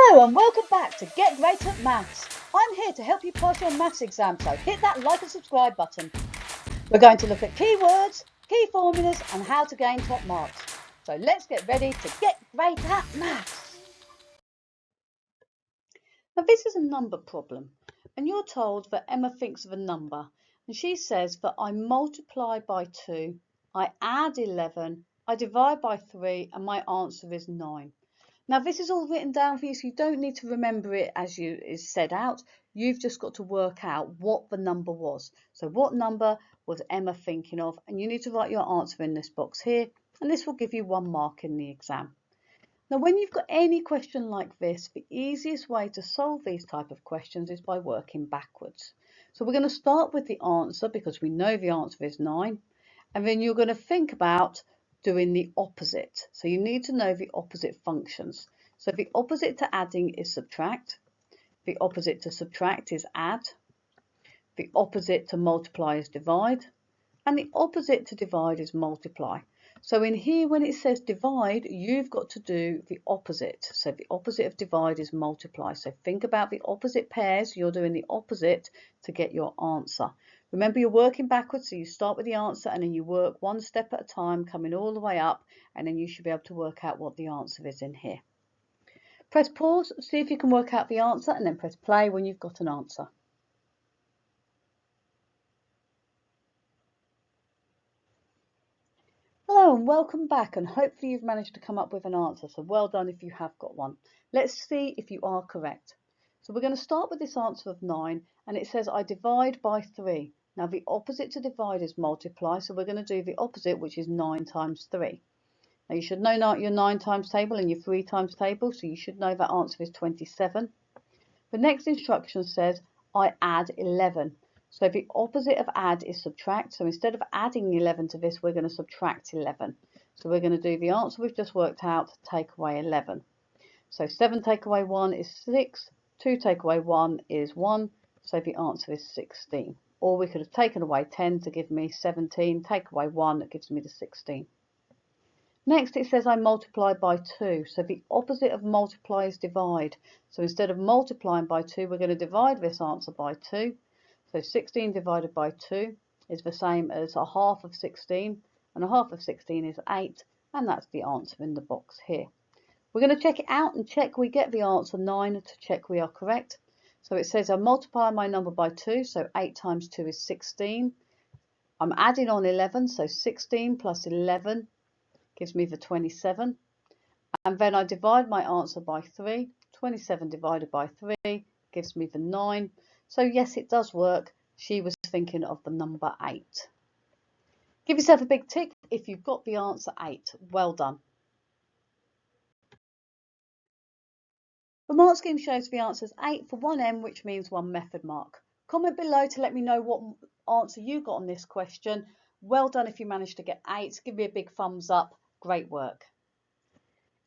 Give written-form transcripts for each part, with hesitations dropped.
Hello and welcome back to Get Great at Maths. I'm here to help you pass your maths exam, so hit that like and subscribe button. We're going to look at keywords, key formulas and how to gain top marks. So let's get ready to get great at maths. Now this is a number problem and you're told that Emma thinks of a number and she says that I multiply by 2, I add 11, I divide by 3 and my answer is 9. Now this is all written down for you, so you don't need to remember it as you is said out. You've just got to work out what the number was. So what number was Emma thinking of? And you need to write your answer in this box here, and this will give you 1 mark in the exam. Now when you've got any question like this, the easiest way to solve these type of questions is by working backwards. So we're going to start with the answer because we know the answer is 9, and then you're going to think about doing the opposite. So you need to know the opposite functions. So the opposite to adding is subtract. The opposite to subtract is add. The opposite to multiply is divide. And the opposite to divide is multiply. So in here when it says divide, you've got to do the opposite. So the opposite of divide is multiply. So think about the opposite pairs. You're doing the opposite to get your answer. Remember, you're working backwards, so you start with the answer and then you work 1 step at a time, coming all the way up, and then you should be able to work out what the answer is in here. Press pause, see if you can work out the answer, and then press play when you've got an answer. Hello and welcome back, and hopefully you've managed to come up with an answer, so well done if you have got one. Let's see if you are correct. So we're going to start with this answer of 9, and it says I divide by 3. Now the opposite to divide is multiply, so we're going to do the opposite, which is 9 times 3. Now you should know your 9 times table and your 3 times table, so you should know that answer is 27. The next instruction says I add 11. So the opposite of add is subtract, so instead of adding 11 to this, we're going to subtract 11. So we're going to do the answer we've just worked out, take away 11. So 7 take away 1 is 6, 2 take away 1 is 1, so the answer is 16. Or we could have taken away 10 to give me 17, take away 1, that gives me the 16. Next it says I multiply by 2, so the opposite of multiply is divide. So instead of multiplying by 2, we're going to divide this answer by 2. So 16 divided by 2 is the same as a half of 16, and a half of 16 is 8, and that's the answer in the box here. We're going to check it out and check we get the answer 9 to check we are correct. So it says I multiply my number by 2, so 8 times 2 is 16. I'm adding on 11, so 16 plus 11 gives me the 27. And then I divide my answer by 3. 27 divided by 3 gives me the 9. So yes, it does work. She was thinking of the number 8. Give yourself a big tick if you've got the answer 8. Well done. The mark scheme shows the answer is 8 for 1M, which means 1 method mark. Comment below to let me know what answer you got on this question. Well done if you managed to get 8. Give me a big thumbs up. Great work.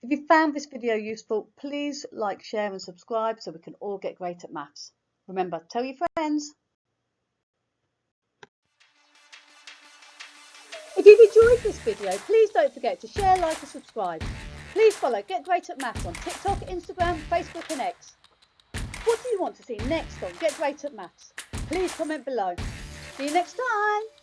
If you found this video useful, please like, share and subscribe so we can all get great at maths. Remember, tell your friends. If you've enjoyed this video, please don't forget to share, like and subscribe. Please follow Get Great at Maths on TikTok, Instagram, Facebook and X. What do you want to see next on Get Great at Maths? Please comment below. See you next time.